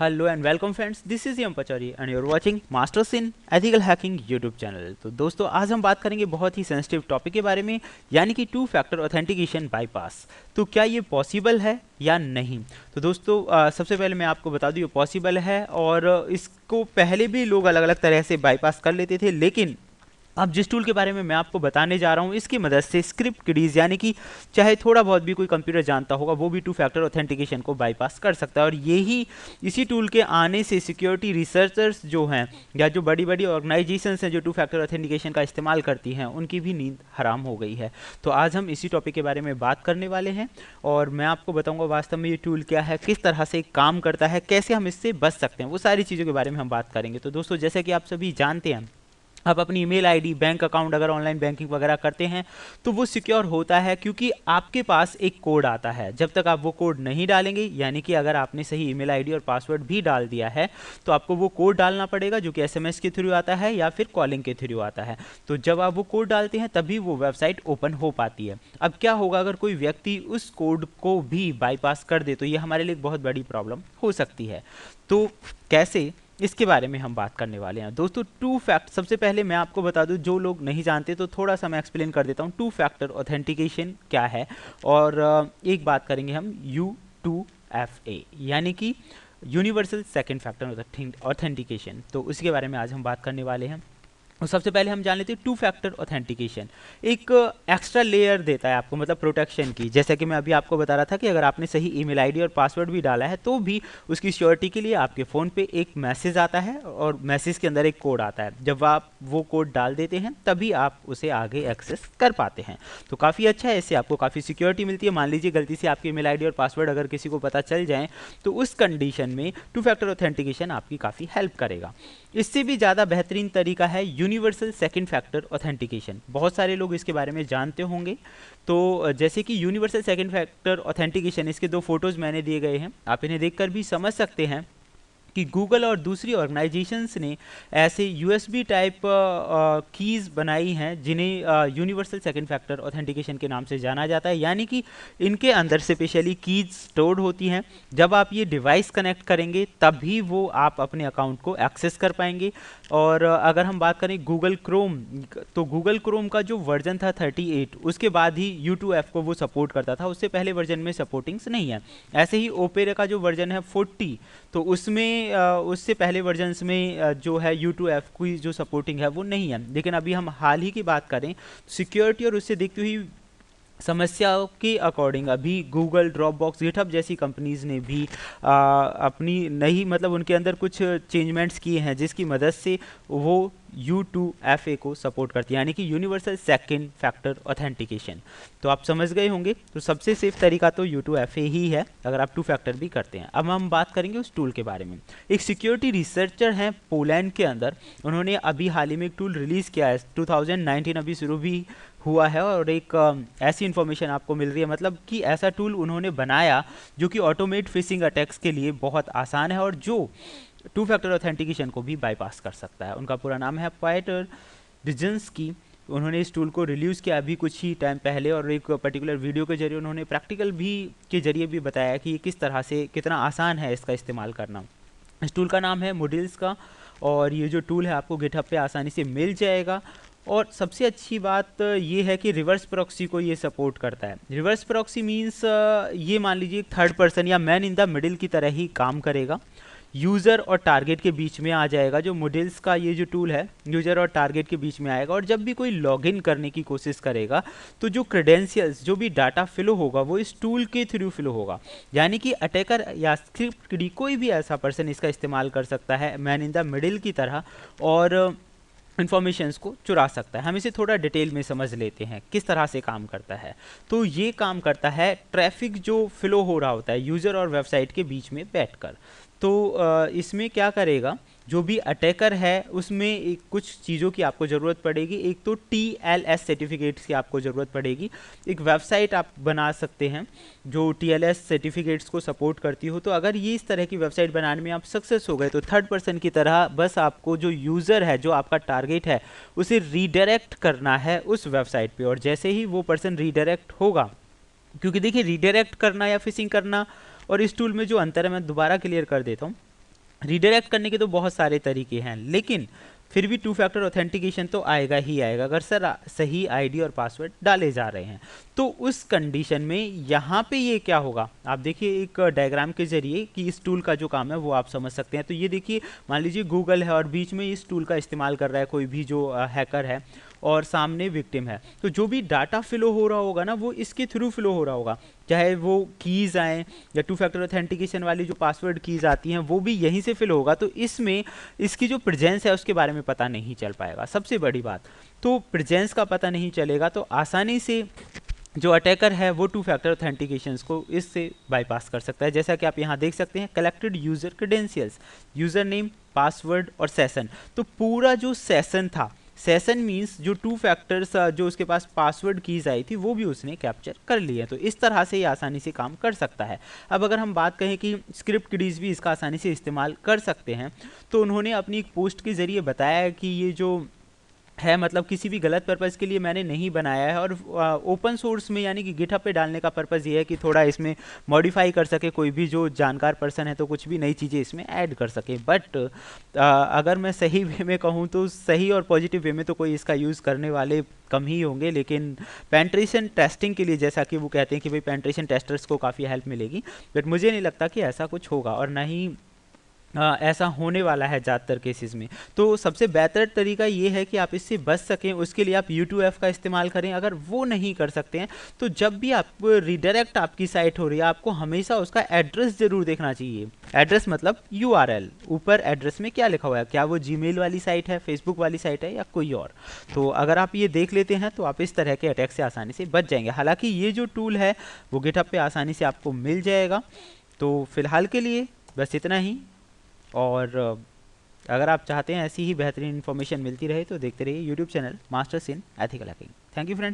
Hello and welcome friends, this is M Pachauri and you are watching masters in ethical hacking YouTube channel. तो दोस्तों, आज हम बात करेंगे बहुत ही सेंसिटिव टॉपिक के बारे में, यानी कि टू फैक्टर ऑथेंटिकेशन बाईपास। तो क्या ये पॉसिबल है या नहीं? तो दोस्तों, सबसे पहले मैं आपको बता दूं ये पॉसिबल है, और इसको पहले भी लोग अलग अलग तरह से बाईपास कर लेते थे, लेकिन अब जिस टूल के बारे में मैं आपको बताने जा रहा हूँ, इसकी मदद से स्क्रिप्ट किडीज, यानी कि चाहे थोड़ा बहुत भी कोई कंप्यूटर जानता होगा, वो भी टू फैक्टर ऑथेंटिकेशन को बाईपास कर सकता है। और यही इसी टूल के आने से सिक्योरिटी रिसर्चर्स जो हैं, या जो बड़ी बड़ी ऑर्गेनाइजेशंस हैं जो टू फैक्टर ऑथेंटिकेशन का इस्तेमाल करती हैं, उनकी भी नींद हराम हो गई है। तो आज हम इसी टॉपिक के बारे में बात करने वाले हैं, और मैं आपको बताऊंगा वास्तव में ये टूल क्या है, किस तरह से काम करता है, कैसे हम इससे बच सकते हैं, वो सारी चीज़ों के बारे में हम बात करेंगे। तो दोस्तों, जैसे कि आप सभी जानते हैं, आप अपनी ईमेल आईडी, बैंक अकाउंट अगर ऑनलाइन बैंकिंग वगैरह करते हैं तो वो सिक्योर होता है, क्योंकि आपके पास एक कोड आता है। जब तक आप वो कोड नहीं डालेंगे, यानी कि अगर आपने सही ईमेल आईडी और पासवर्ड भी डाल दिया है, तो आपको वो कोड डालना पड़ेगा, जो कि एसएमएस के थ्रू आता है या फिर कॉलिंग के थ्रू आता है। तो जब आप वो कोड डालते हैं तभी वो वेबसाइट ओपन हो पाती है। अब क्या होगा अगर कोई व्यक्ति उस कोड को भी बाईपास कर दे? तो ये हमारे लिए एक बहुत बड़ी प्रॉब्लम हो सकती है। तो कैसे, इसके बारे में हम बात करने वाले हैं दोस्तों। टू फैक्ट, सबसे पहले मैं आपको बता दूं, जो लोग नहीं जानते तो थोड़ा सा मैं एक्सप्लेन कर देता हूं टू फैक्टर ऑथेंटिकेशन क्या है। और एक बात करेंगे हम U2FA, यानी कि यूनिवर्सल सेकेंड फैक्टर ऑथेंटिकेशन। तो उसके बारे में आज हम बात करने वाले हैं। तो सबसे पहले हम जान लेते हैं टू फैक्टर ऑथेंटिकेशन एक एक्स्ट्रा लेयर देता है आपको, मतलब प्रोटेक्शन की। जैसे कि मैं अभी आपको बता रहा था कि अगर आपने सही ईमेल आईडी और पासवर्ड भी डाला है, तो भी उसकी श्योरिटी के लिए आपके फ़ोन पे एक मैसेज आता है, और मैसेज के अंदर एक कोड आता है। जब आप वो कोड डाल देते हैं तभी आप उसे आगे एक्सेस कर पाते हैं। तो काफ़ी अच्छा है, इससे आपको काफ़ी सिक्योरिटी मिलती है। मान लीजिए गलती से आपकी ईमेल आईडी और पासवर्ड अगर किसी को पता चल जाए, तो उस कंडीशन में टू फैक्टर ऑथेंटिकेशन आपकी काफ़ी हेल्प करेगा। इससे भी ज़्यादा बेहतरीन तरीका है यूनिवर्सल सेकंड फैक्टर ऑथेंटिकेशन। बहुत सारे लोग इसके बारे में जानते होंगे। तो जैसे कि यूनिवर्सल सेकंड फैक्टर ऑथेंटिकेशन, इसके दो फोटोज़ मैंने दिए गए हैं, आप इन्हें देखकर भी समझ सकते हैं कि गूगल और दूसरी ऑर्गेनाइजेशंस ने ऐसे यूएसबी टाइप कीज़ बनाई हैं, जिन्हें यूनिवर्सल सेकंड फैक्टर ऑथेंटिकेशन के नाम से जाना जाता है। यानी कि इनके अंदर स्पेशली कीज़ स्टोर्ड होती हैं। जब आप ये डिवाइस कनेक्ट करेंगे तभी वो आप अपने अकाउंट को एक्सेस कर पाएंगे। और अगर हम बात करें गूगल क्रोम, तो गूगल क्रोम का जो वर्जन था 38, उसके बाद ही U2F को वो सपोर्ट करता था, उससे पहले वर्जन में सपोर्टिंग्स नहीं है। ऐसे ही ओपेरा का जो वर्जन है 40, तो उसमें उससे पहले वर्जन्स में जो है U2F की जो सपोर्टिंग है वो नहीं है। लेकिन अभी हम हाल ही की बात करें, सिक्योरिटी और उससे देखते हुए समस्याओं के अकॉर्डिंग अभी गूगल, ड्रॉपबॉक्स, गिटहब जैसी कंपनीज़ ने भी अपनी नई, मतलब उनके अंदर कुछ चेंजमेंट्स किए हैं, जिसकी मदद से वो U2FA को सपोर्ट करती है, यानी कि यूनिवर्सल सेकंड फैक्टर ऑथेंटिकेशन। तो आप समझ गए होंगे। तो सबसे सेफ तरीका तो U2FA ही है, अगर आप टू फैक्टर भी करते हैं। अब हम बात करेंगे उस टूल के बारे में। एक सिक्योरिटी रिसर्चर हैं पोलैंड के अंदर, उन्होंने अभी हाल ही में एक टूल रिलीज़ किया है, 2019 अभी शुरू भी हुआ है, और एक ऐसी इन्फॉर्मेशन आपको मिल रही है, मतलब कि ऐसा टूल उन्होंने बनाया जो कि ऑटोमेट फिशिंग अटैक्स के लिए बहुत आसान है, और जो टू फैक्टर ऑथेंटिकेशन को भी बाईपास कर सकता है। उनका पूरा नाम है पीटर डिजिन्स्की। उन्होंने इस टूल को रिलीज़ किया अभी कुछ ही टाइम पहले, और एक पर्टिकुलर वीडियो के जरिए उन्होंने प्रैक्टिकल भी के जरिए भी बताया कि ये किस तरह से, कितना आसान है इसका इस्तेमाल करना। इस टूल का नाम है मोडिल्स का, और ये जो टूल है आपको गिटहब पे आसानी से मिल जाएगा। और सबसे अच्छी बात ये है कि रिवर्स प्रॉक्सी को ये सपोर्ट करता है। रिवर्स प्रॉक्सी मीन्स ये मान लीजिए एक थर्ड पर्सन या मैन इन द मिडिल की तरह ही काम करेगा, यूज़र और टारगेट के बीच में आ जाएगा। जो मोडिल्स का ये जो टूल है, यूज़र और टारगेट के बीच में आएगा, और जब भी कोई लॉगिन करने की कोशिश करेगा तो जो क्रेडेंशियल्स, जो भी डाटा फ्लो होगा, वो इस टूल के थ्रू फ्लो होगा। यानी कि अटैकर या स्क्रिप्ट किडी, कोई भी ऐसा पर्सन इसका इस्तेमाल कर सकता है मैन इन द मिडिल की तरह, और इन्फॉर्मेशंस को चुरा सकता है। हम इसे थोड़ा डिटेल में समझ लेते हैं किस तरह से काम करता है। तो ये काम करता है ट्रैफिक जो फ्लो हो रहा होता है यूज़र और वेबसाइट के बीच में बैठकर। तो इसमें क्या करेगा, जो भी अटैकर है उसमें एक कुछ चीज़ों की आपको ज़रूरत पड़ेगी। एक तो TLS सर्टिफिकेट्स की आपको ज़रूरत पड़ेगी। एक वेबसाइट आप बना सकते हैं जो TLS सर्टिफिकेट्स को सपोर्ट करती हो। तो अगर ये इस तरह की वेबसाइट बनाने में आप सक्सेस हो गए, तो थर्ड पर्सन की तरह बस आपको जो यूज़र है, जो आपका टारगेट है, उसे रीडायरेक्ट करना है उस वेबसाइट पर। और जैसे ही वो पर्सन रीडायरेक्ट होगा, क्योंकि देखिए रीडायरेक्ट करना या फिशिंग करना और इस टूल में जो अंतर है मैं दोबारा क्लियर कर देता हूँ। रिडायरेक्ट करने के तो बहुत सारे तरीके हैं, लेकिन फिर भी टू फैक्टर ऑथेंटिकेशन तो आएगा ही आएगा अगर सर सही आईडी और पासवर्ड डाले जा रहे हैं। तो उस कंडीशन में यहाँ पे ये क्या होगा, आप देखिए एक डायग्राम के जरिए कि इस टूल का जो काम है वो आप समझ सकते हैं। तो ये देखिए, मान लीजिए गूगल है और बीच में इस टूल का इस्तेमाल कर रहा है कोई भी जो हैकर है, और सामने विक्टिम है। तो जो भी डाटा फ्लो हो रहा होगा ना, वो इसके थ्रू फ्लो हो रहा होगा, चाहे वो कीज़ आएँ या टू फैक्टर ऑथेंटिकेशन वाली जो पासवर्ड कीज़ आती हैं वो भी यहीं से फिल होगा। तो इसमें इसकी जो प्रेजेंस है उसके बारे में पता नहीं चल पाएगा, सबसे बड़ी बात। तो प्रेजेंस का पता नहीं चलेगा तो आसानी से जो अटैकर है वो टू फैक्टर ऑथेंटिकेशंस को इससे बाईपास कर सकता है। जैसा कि आप यहाँ देख सकते हैं, collected user credentials, user name, password और सेशन। तो पूरा जो सेशन था, सेशन मीन्स जो टू फैक्टर्स जो उसके पास पासवर्ड कीज आई थी वो भी उसने कैप्चर कर ली है। तो इस तरह से ये आसानी से काम कर सकता है। अब अगर हम बात कहें कि स्क्रिप्ट किडीज भी इसका आसानी से इस्तेमाल कर सकते हैं, तो उन्होंने अपनी एक पोस्ट के ज़रिए बताया कि ये जो है, मतलब किसी भी गलत पर्पज़ के लिए मैंने नहीं बनाया है, और ओपन सोर्स में यानी कि गिटहब पे डालने का पर्पज़ ये है कि थोड़ा इसमें मॉडिफाई कर सके कोई भी जो जानकार पर्सन है, तो कुछ भी नई चीज़ें इसमें ऐड कर सके। बट अगर मैं सही वे में कहूँ तो सही और पॉजिटिव वे में तो कोई इसका यूज़ करने वाले कम ही होंगे, लेकिन पेंट्रेशन टेस्टिंग के लिए जैसा कि वो कहते हैं कि भाई पेंट्रेशन टेस्टर्स को काफ़ी हेल्प मिलेगी, बट मुझे नहीं लगता कि ऐसा कुछ होगा, और ना ही ऐसा होने वाला है ज़्यादातर केसेस में। तो सबसे बेहतर तरीका ये है कि आप इससे बच सकें, उसके लिए आप U2F का इस्तेमाल करें। अगर वो नहीं कर सकते हैं तो जब भी आप रिडायरेक्ट आपकी साइट हो रही है, आपको हमेशा उसका एड्रेस ज़रूर देखना चाहिए। एड्रेस मतलब URL, ऊपर एड्रेस में क्या लिखा हुआ है, क्या वो जीमेल वाली साइट है, फेसबुक वाली साइट है या कोई और। तो अगर आप ये देख लेते हैं तो आप इस तरह के अटैक से आसानी से बच जाएंगे। हालाँकि ये जो टूल है वो गिटहब पे आसानी से आपको मिल जाएगा। तो फिलहाल के लिए बस इतना ही, और अगर आप चाहते हैं ऐसी ही बेहतरीन इन्फॉर्मेशन मिलती रहे तो देखते रहिए YouTube channel masters in ethical hacking. Thank you friends.